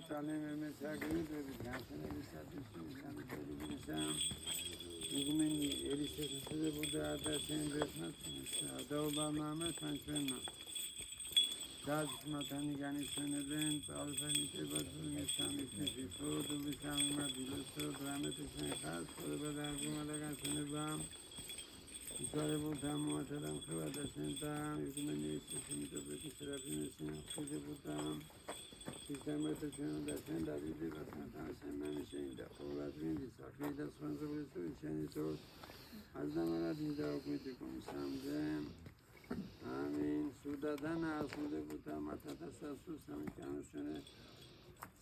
Jerusalem mesajını İgmeni erişesi de burada da sen resmet da Obama sançmenna. Dazmatani gani seneden alfani tebatun İslam'ı fifodu bisamma dilosu dramatik senhas kodabada gumalagan senebam. İsare bu tamam atadan kıvada sentam İgmeni erişesi de böyle serapine sen kıvada bu tamam. Sistemata da sen Davide basmatan sen şeyinde oğlatın sakıyla sonra bu içeni sor. Azdamara dinda okumeti komisamden. Amin. Sudadan asude bu tamatata sasu samkanusune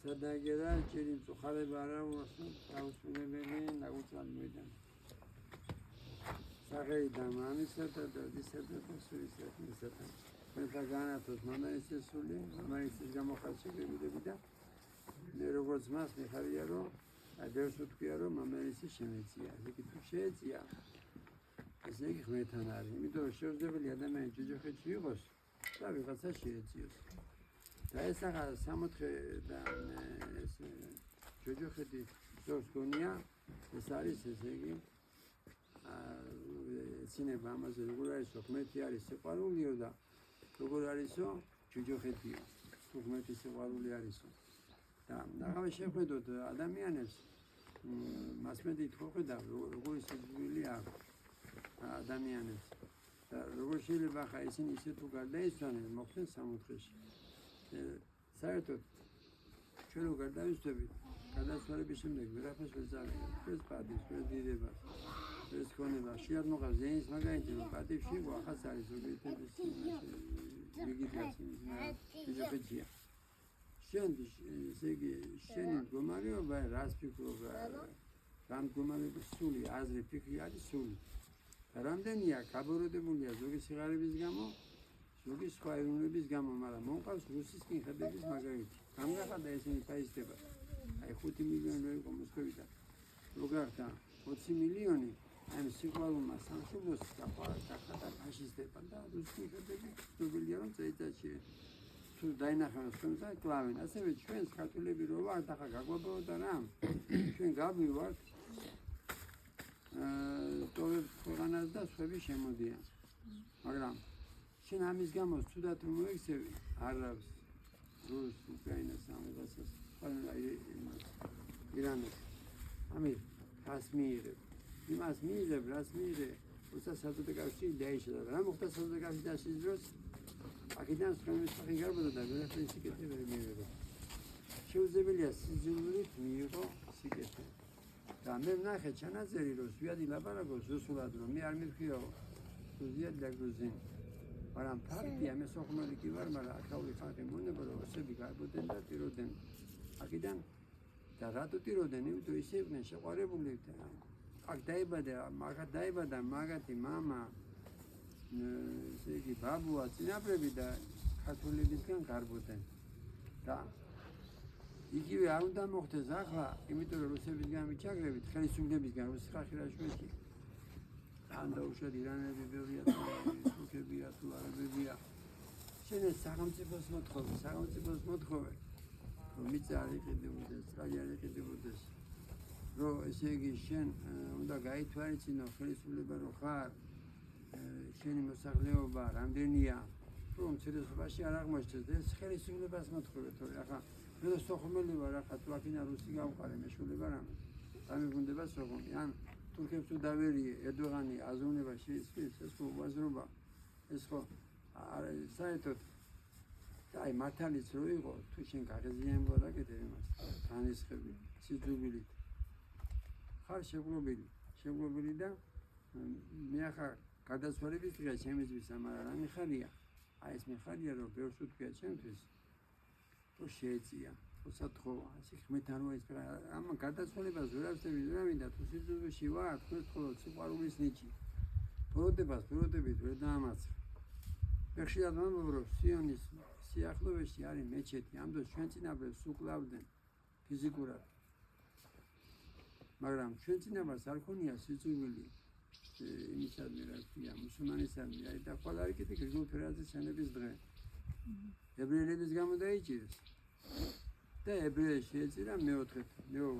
sadageral çelim sukhale bara olsun. Tavsule beni nagutal meydan. Sakay damani satada disada suisat misata. Μεταγάνα τους μαμέρις σούλη, μαμέρις γαμοχάτσι και βιδεβιδά. Ναι, როგორც μας με χαριέρο, αδέρς του πιέρο, μαμέρις შემეცია. Იგი თუ შეეცია. ესე იგი ხმეთან არის. იმიტომ რომ შეძლებელია ადამიანი ჯოჯოხეთში იყოს და ვიღაცა შეეციოს. და ეს ახლა 64 და ეს ჯოჯოხეთი ზოგს გონია, ეს არის ესე იგი ცნება ამაზე როგორ არის ხმეთი არის სიყვარულიო და როგორ არისო ჯოჯოხეთიო უღმეთი სიყვარული არისო და აღარ შეხვედოთ ადამიანებს მასმედით ხედავ როგორი სიძვილი აქვს ადამიანებს და როგორ შეიძლება ხა ისინი ისე თუ გარდაიცვალნენ მოხდნენ სამოთხეში საერთოდ ჩვენ რო გარდავიცვალეთ გადასვლების შემდეგ ვერაფერს ვერ ზარებთ ეს პატივს ვერ დიდებას ეს ქონება შეად მოყავს ზენის მაგალითი რომ პატივში ახაც არის ზოგიერთების ვიგიტაცია შენ ესე იგი შენი მდგომარეობა რას ფიქრობ რამ მდგომარეობა სული აზრი ფიქრი არის სული რამდენია გაბოროტებულია ზოგი სიღარიბის გამო ზოგი სხვა ეროვნების გამო მაგრამ მომყავს რუსის კინხედების მაგალითი გამგახადა ესენი ფაიზდება აი 5 მილიონი რო იყო მოსკოვიდან რო გახდა 20 მილიონი ამ სიყვარულმა სამშობლოს დახატა ფაშისტებმა და რუსი კინხედები ცნობილია რომ წეიწადში თუ დაინახავენ თქვენსა კლავენ ასევე ჩვენს ქართველები რო ვართ ახლა გაგვაბავდა რა ჩვენ გავივართ ტოვებ ქვეყანას და სხვები შემოდიან მაგრამ შენ ამის გამო თუდად რომ მოიქცევი არაბს რუს უკრაინას ამებასაც ირანს ამის კასმირ იმას მიიღებ რას მიიღე უცა საბჭოთა კავშირი დაიშალა რა მოხდა საბჭოთა კავშირი დაშლის დროს აქედან სწორედ სახი გარბოდა და ვერაფერი სიკეთე ვერ მიიღება შეუძლებელია სიძულვით მიიღო სიკეთე და მე ვნახე ჩანაწერი რომ ზვიადი ლაპარაკობს რუსულად რომ მე არ მივხვიო ზვიადი და გრუზინი მაგრამ ფაქტია მე სოხუმელი კი ვარ მაგრამ ახალი ხალხი მონება რომ რუსები გარბოდნენ და ტიროდნენ აქედან და რატო ტიროდნენ იმიტომ ისე იყვნენ შეყვარებული აქ დაიბადა მაგათი მამა ესე იგი ბაბუა წინაპრები და ქართველებისგან გარბოდნენ და იგივე არ უნდა მოხდეს ახლა იმიტომ რომ რუსებისგან მიჩაგრებით ხელისუფლებისგან რუსი ხალხი რა შვედი ან დაუშვათ ირანელი ბევრია თურქებია თუ არაბებია შენ ეს სახელმწიფოს მოთხოვე რომ მიწა არ იყიდებოდეს წყალი არ იყიდებოდეს რომ ესე იგი შენ უნდა გაითვალისწინო ხელისუფლება რო ხარ შენი მოსახლეობა რამდენია რომ ცირესობაში არ აღმოჩნდეს ეს ხელისუფლებას მოთხოვე თორე ახლა მე სოხუმელი ვარ ახლა თუ აქინა რუსი გავყარე მეშულება რამე გამიგუნდება სოხუმი ან თურქებს თუ დავერიე ერდოღანი აზროვნება შეისწრის ეს ხო უაზრობა ეს ხო საერთოდ აი მართალიც რო იყო თუ შენ გაღიზიანებო რაკეთებ იმას განისხები სიძულვილით ხარ შეგვობილი და მე ახლა გადასვლების დღეა შემიძლია მაგრამ რა მიხარია აი ეს მიხარია რომ ბევრს უთქვია ჩემთვის თუ შეეწია თუ სათხოვა ასე ხმეთან რო ეს ამ გადასვლებას ვერავსები რა მინდა თუ სიძულვილში ვარ თუ ხოლმე სიყვარულის ნიჭი პროდებით ვერ დაამარცხა მე ხშირად ვამბობ რომ სიონის სიახლოვეში არის მეჩეთი ამ დროს ჩვენ წინაპრებს უკლავდნენ ფიზიკურად მაგრამ ჩვენ წინაპარს არ ქონია სიძულვილი იმისადმი რა ქვია მუსულმანისადმი აი და ყველა რიგითი გრიგოლ ფერაძის სენების დღე ებრაელების გამო დაიჭირეს და ებრაელში ეწირა მეოთხე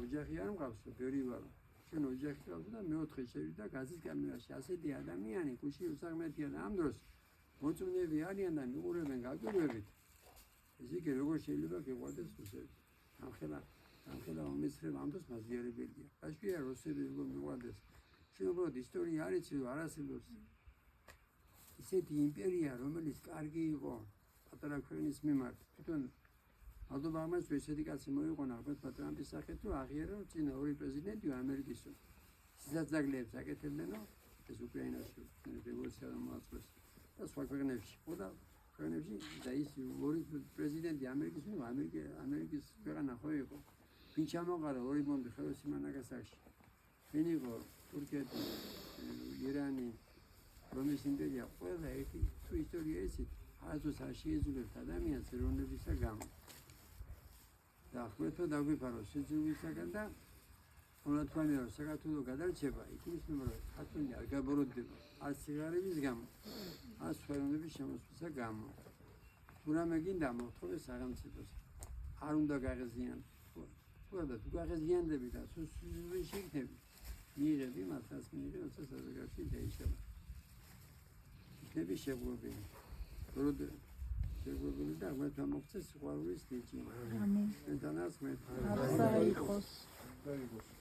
ოჯახი არ მყავსო, ბევრი ვარო. ჩვენ ოჯახი ყავდა და მეოთხე შევიდა გაზის კამერაში. ასეთი ადამიანი გუში უსაღმეთია და ამ დროს მოწმენები არიან და მიყურებენ გაკვირვებით. ესე იგი როგორ შეიძლება გეყვარდეს რუსები? ამხელა მომეცრება ამ დროს მაზიარებელია. კაშკია რუსები როგორ მიყურდეს? ჩვენ უბრალოდ ისტორია არ იცი რომ არ არსებობს ისეთი იმპერია, რომელიც კარგი იყო პატარა ქვეყნის მიმართ. თვითონ ალბათ ამას ესეთი კაცი მოიყონა ალბათ ტრამპის სახით რომ აღიარა რომ წინა ორი პრეზიდენტი ამერიკისო. სიცოცხლეებს აკეთებდნენო ეს უკრაინაში რევოლუცია მოაწყეს და სხვა ქვეყნებში. ხოდა ქვეყნებში და ის ორი პრეზიდენტი ამერიკის ამერიკის ქვეყანა ხო იყო. ვინ ჩამოყარა ორი ბომბი ხიროსიმა ნაგასაკში. ვინ იყო თურქეთი, ირანი, რომის იმპერია ყველა ერთი თუ ისტორია იცით არასდროს არ შეეძლებთ ადამიანს ეროვნებისა გამო. და ხვეთო დაგვიფაროს შეძლებისაგან და უნდა თქვენი რომ საქართველოს გადარჩება იქ ნიშნობა რომ ქართული არ გაბოროტდება არც სიგარების გამო არც ხელოვნების შემოსვლისა გამო. თუ რამე გინდა მოთხოვე სახელმწიფოს არ უნდა გაღიზიანოთ. ხოდა თუ გაღიზიანდები და სულ შეიქნები მიიღები მართლაც მიიღე როცა საზოგადოებაში დაიშალა. იქნები შეგვობილი. შეგვობილი და აღმოჩნდა მოხდეს სიყვარულის ნიჭი. ამინ. მეთანას მე. აღსა იყოს.